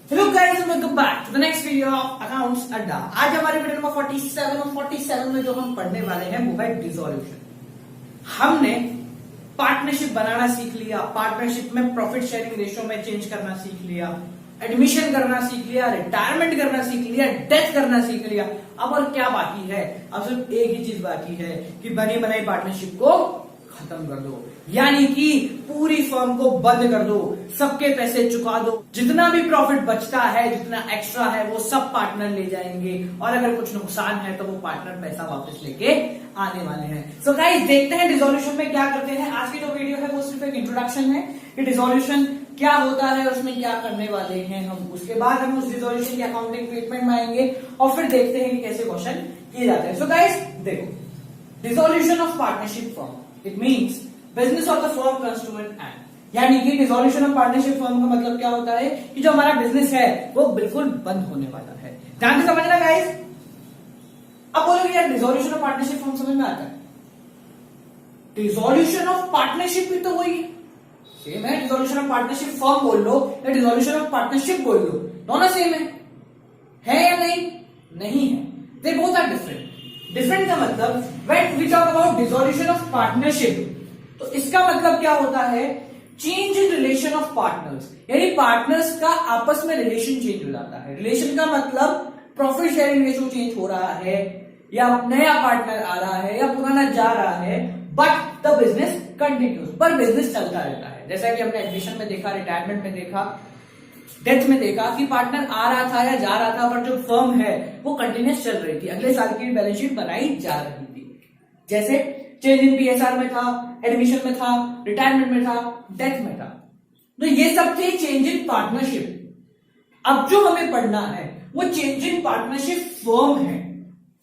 Hello guys, welcome back to the next video of Accounts Adda. आज हमारे video number 47 और 47 में जो हम पढ़ने वाले हैं वो है डिसोल्यूशन। हमने पार्टनरशिप बनाना सीख लिया, पार्टनरशिप में प्रॉफिट शेयरिंग रेशियो में चेंज करना सीख लिया, एडमिशन करना सीख लिया, रिटायरमेंट करना सीख लिया, डेथ करना सीख लिया। अब और क्या बाकी है? अब सिर्फ एक ही चीज बाकी है कि बनी बनाई पार्टनरशिप को खत्म कर दो, यानी कि पूरी फर्म को बंद कर दो, सबके पैसे चुका दो, जितना भी प्रॉफिट बचता है, जितना एक्स्ट्रा है वो सब पार्टनर ले जाएंगे और अगर कुछ नुकसान है तो वो पार्टनर पैसा वापस लेके आने वाले हैं। सो गाइस, देखते हैं डिसोल्यूशन में क्या करते हैं। आज की जो वीडियो है वो सिर्फ एक इंट्रोडक्शन है कि डिसोल्यूशन क्या होता है, उसमें क्या करने वाले हैं हम। उसके बाद हम उस डिसोल्यूशन की अकाउंटिंग ट्रीटमेंट में आएंगे और फिर देखते हैं कि कैसे क्वेश्चन किए जाते हैं। सो गाइस देखो, dissolution of partnership firm, it means business of the firm comes to an end. यानी कि डिसोल्यूशन ऑफ पार्टनरशिप फर्म का मतलब क्या होता है कि जो हमारा बिजनेस है वो बिल्कुल बंद होने वाला है। ध्यान से समझना गाइस। अब बोलोगे यार डिसोल्यूशन ऑफ पार्टनरशिप फर्म समझ में आता है, डिसोल्यूशन ऑफ पार्टनरशिप भी तो वही सेम है। डिसोल्यूशन ऑफ पार्टनरशिप फर्म बोल लो या डिसोल्यूशन ऑफ पार्टनरशिप बोल लो, दोनों सेम है या नहीं? नहीं है, they both are different. Different का मतलब when we talk about dissolution of partnership, तो इसका मतलब क्या होता है? Change in relation of partners, यानी पार्टनर्स का आपस में रिलेशन चेंज हो जाता है। रिलेशन का मतलब प्रॉफिट शेयरिंग रेशियो चेंज हो रहा है, या नया पार्टनर आ रहा है, या पुराना जा रहा है, बट द बिजनेस कंटिन्यूज, पर बिजनेस चलता रहता है। जैसा कि हमने एडमिशन में देखा, रिटायरमेंट में देखा, डेथ में देखा कि पार्टनर आ रहा था या जा रहा था, पर जो फर्म है वो कंटिन्यूस चल रही थी, अगले साल की बैलेंस शीट बनाई जा रही थी। जैसे चेंज इन पीएसआर में था, एडमिशन में था, रिटायरमेंट में था, डेथ में था। तो ये सब थे चेंज इन पार्टनरशिप। अब जो हमें पढ़ना है वो चेंज इन पार्टनरशिप फर्म है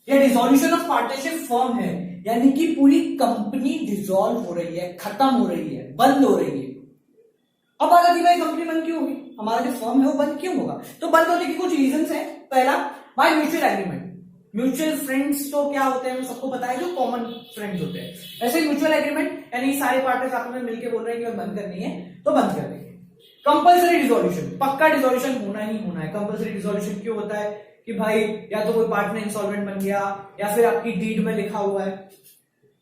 या डिसोल्यूशन ऑफ पार्टनरशिप फर्म है, यानी कि पूरी कंपनी डिसॉल्व हो रही है, खत्म हो रही है, बंद हो रही है। अब बात आती है भाई कंपनी बंद क्यों होगी, हमारा जो फर्म है वो बंद क्यों होगा? तो बंद होने के कुछ रीजंस हैं। पहला, by mutual agreement. Mutual friends तो क्या होते हैं सबको पता है, जो कॉमन फ्रेंड्स होते हैं। ऐसे म्यूचुअल एग्रीमेंट, यानी सारे पार्टनर्स आपस में मिलकर बोल रहे हैं कि बंद करनी है तो बंद कर देंगे। कंपल्सरी डिसोल्यूशन, पक्का डिसोल्यूशन होना ही होना है। कंपल्सरी डिसोल्यूशन क्यों होता है कि भाई या तो कोई पार्टनर इंसॉल्वेंट बन गया या फिर आपकी डीड में लिखा हुआ है।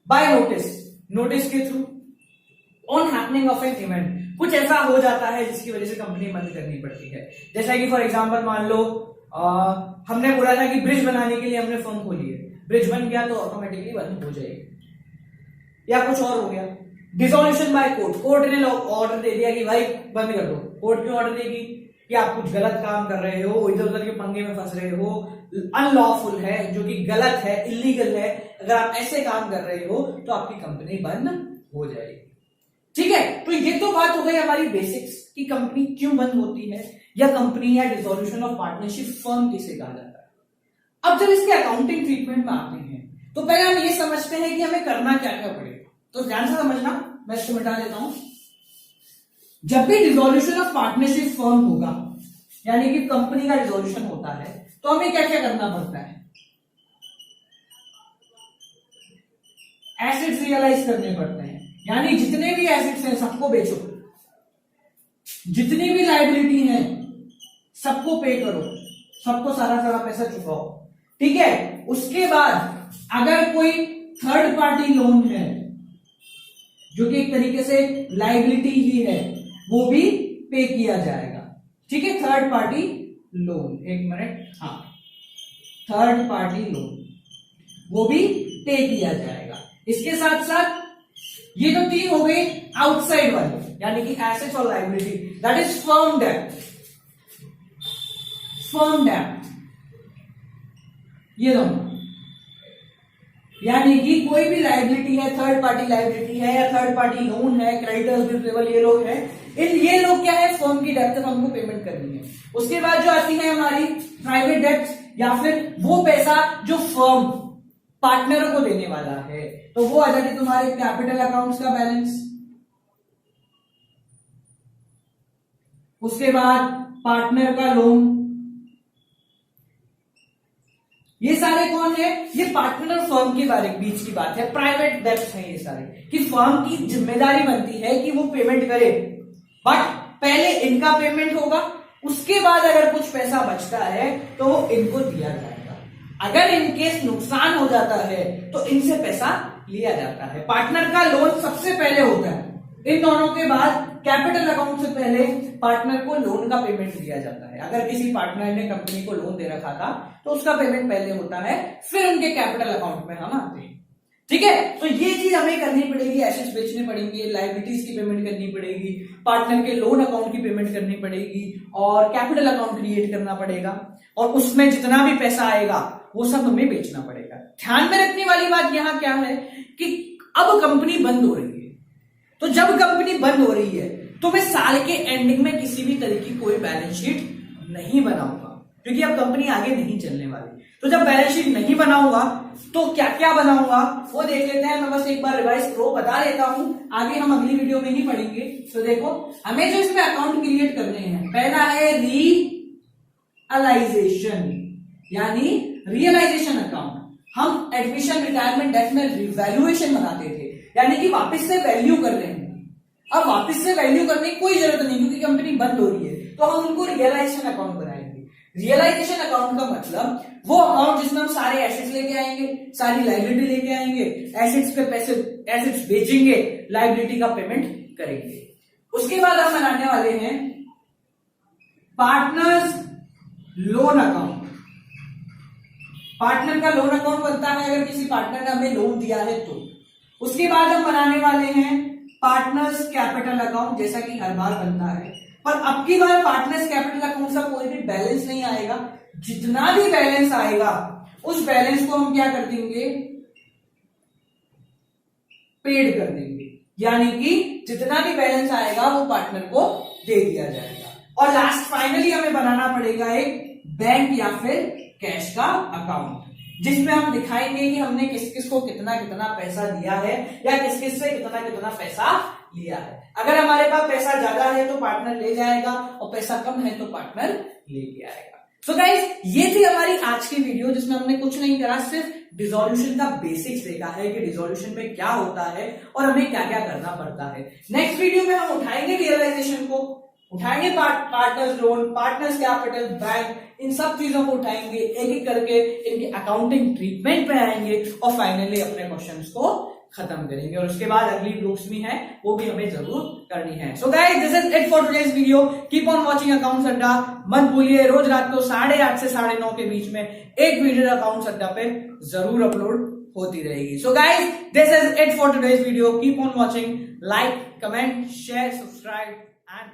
बाय नोटिस, नोटिस के through, on happening of an event, कुछ ऐसा हो जाता है जिसकी वजह से कंपनी बंद करनी पड़ती है। जैसा कि फॉर एग्जांपल मान लो हमने बोला था कि ब्रिज बनाने के लिए हमने फर्म खोली है, ब्रिज बन गया तो ऑटोमेटिकली बंद हो जाएगी, या कुछ और हो गया। डिसोल्यूशन बाय कोर्ट, कोर्ट ने ऑर्डर दे दिया कि भाई बंद कर दो। कोर्ट क्यों ऑर्डर देगी? कि आप कुछ गलत काम कर रहे हो, इधर उधर के पंगे में फंस रहे हो, अनलॉफुल है, जो कि गलत है, इलीगल है, अगर आप ऐसे काम कर रहे हो तो आपकी कंपनी बंद हो जाएगी। ठीक है, तो ये तो बात हो गई हमारी बेसिक्स कि कंपनी क्यों बंद होती है, या कंपनी या डिसोल्यूशन ऑफ पार्टनरशिप फर्म किसे कहा जाता है। अब जब इसके अकाउंटिंग ट्रीटमेंट में आते हैं तो पहले हम ये समझते हैं कि हमें करना क्या क्या पड़ेगा। तो ध्यान से समझना, मैं इसको मिटा देता हूं। जब भी डिसोल्यूशन ऑफ पार्टनरशिप फर्म होगा, यानी कि कंपनी का डिसोल्यूशन होता है, तो हमें क्या क्या करना पड़ता है? एसेट्स रियलाइज करने पड़ते हैं, यानी जितने भी एसेट्स हैं सबको बेचो, जितनी भी लायबिलिटी है सबको पे करो, सबको सारा पैसा चुकाओ। ठीक है, उसके बाद अगर कोई थर्ड पार्टी लोन है जो कि एक तरीके से लायबिलिटी ही है, वो भी पे किया जाएगा। ठीक है, थर्ड पार्टी लोन, एक मिनट, हाँ, थर्ड पार्टी लोन वो भी पे किया जाएगा। इसके साथ साथ ये तो तीन हो गए आउटसाइड वाले, यानी कि एसेट्स और liability, that is firm debt. Firm debt ये दोनों, यानी कि कोई भी लायबिलिटी है, थर्ड पार्टी लायबिलिटी है या थर्ड पार्टी लोन है, क्रेडिटर्स रिसीवेबल, ये लोग हैं, ये लोग क्या है, फर्म की डेट तक हमको पेमेंट करनी है। उसके बाद जो आती है हमारी प्राइवेट डेट, या फिर वो पैसा जो फर्म पार्टनरों को देने वाला है, तो वो आ जाती तुम्हारे कैपिटल अकाउंट्स का बैलेंस। उसके बाद पार्टनर का लोन, ये सारे कौन है? ये पार्टनर और फर्म के बारे बीच की बात है, प्राइवेट डेब्ट्स हैं ये सारे, कि फर्म की जिम्मेदारी बनती है कि वो पेमेंट करे, बट पहले इनका पेमेंट होगा, उसके बाद अगर कुछ पैसा बचता है तो वो इनको दिया जाएगा। अगर इनकेस नुकसान हो जाता है तो इनसे पैसा लिया जाता है। पार्टनर का लोन सबसे पहले होता है, इन दोनों के बाद कैपिटल अकाउंट से पहले पार्टनर को लोन का पेमेंट दिया जाता है। अगर किसी पार्टनर ने कंपनी को लोन दे रखा था तो उसका पेमेंट पहले होता है, फिर उनके कैपिटल अकाउंट में हम आते हैं। ठीक है, तो ये चीज हमें करनी पड़ेगी, एसेट्स बेचने पड़ेंगे, लायबिलिटीज की पेमेंट करनी पड़ेगी, पार्टनर के लोन अकाउंट की पेमेंट करनी पड़ेगी और कैपिटल अकाउंट क्रिएट करना पड़ेगा और उसमें जितना भी पैसा आएगा वो सब हमें बेचना पड़ेगा। ध्यान में रखने वाली बात यहाँ क्या है कि अब कंपनी बंद हो रही है, तो जब कंपनी बंद हो रही है तो मैं साल के एंडिंग में किसी भी तरह की कोई बैलेंस शीट नहीं बनाऊंगा, क्योंकि अब कंपनी आगे नहीं चलने वाली। तो जब बैलेंस शीट नहीं बनाऊंगा तो क्या क्या बनाऊंगा वो देख लेते हैं। मैं बस एक बार रिवाइज प्रो बता देता हूं, आगे हम अगली वीडियो में ही पढ़ेंगे। तो देखो, हमें जो इसमें अकाउंट क्रिएट करने हैं, पहला है रियलाइजेशन, यानी रियलाइजेशन अकाउंट। हम एडमिशन, रिटायरमेंट, डेथ में रिवैल्यूएशन बनाते थे, यानी कि वापस से वैल्यू कर रहे हैं। अब वापस से वैल्यू करने की कोई जरूरत नहीं, क्योंकि कंपनी बंद हो रही है, तो हम उनको रियलाइजेशन अकाउंट बनाएंगे। रियलाइजेशन अकाउंट का मतलब वो अकाउंट जिसमें हम सारे एसेट्स लेके आएंगे, सारी लायबिलिटी लेके आएंगे, एसेट्स पे पैसे, एसेट्स बेचेंगे, लायबिलिटी का पेमेंट करेंगे। उसके बाद हम बनाने वाले हैं पार्टनर्स लोन अकाउंट। पार्टनर का लोन अकाउंट बनता है अगर किसी पार्टनर ने हमें लोन दिया है तो। उसके बाद हम बनाने वाले हैं पार्टनर्स कैपिटल अकाउंट, जैसा कि हर बार बनता है, पर अब की बार पार्टनर्स कैपिटल अकाउंट से कोई भी बैलेंस नहीं आएगा। जितना भी बैलेंस आएगा उस बैलेंस को हम क्या कर देंगे, पेड कर देंगे, यानी कि जितना भी बैलेंस आएगा वो पार्टनर को दे दिया जाएगा। और लास्ट फाइनली हमें बनाना पड़ेगा एक बैंक या फिर कैश का अकाउंट, जिसमें हम दिखाएंगे कि हमने किस किस को कितना कितना पैसा दिया है या किस किस से कितना कितना पैसा लिया है। अगर हमारे पास पैसा ज्यादा है तो पार्टनर ले जाएगा और पैसा कम है तो पार्टनर लेके आएगा। सो गाइस, ये थी हमारी आज की वीडियो, जिसमें हमने कुछ नहीं करा, सिर्फ डिसोल्यूशन का बेसिक्स देखा है कि डिसोल्यूशन में क्या होता है और हमें क्या क्या करना पड़ता है। नेक्स्ट वीडियो में हम उठाएंगे रियलाइजेशन को, उठाएंगे partners loan, partners capital, bank, इन सब चीजों को उठाएंगे, एक एक करके इनके अकाउंटिंग ट्रीटमेंट पे आएंगे और फाइनली अपने क्वेश्चंस को खत्म करेंगे। और उसके बाद अगली ब्लॉग्स भी हैं, वो भी हमें जरूर करनी है। So guys, this is it for today's video. Keep on watching accounts अड्डा। मत भूलिए, रोज रात को 8:30 से 9:30 के बीच में एक वीडियो अकाउंट्स अड्डा पे जरूर अपलोड होती रहेगी। So guys, this is it for today's video. Keep on watching, like, comment, share, subscribe and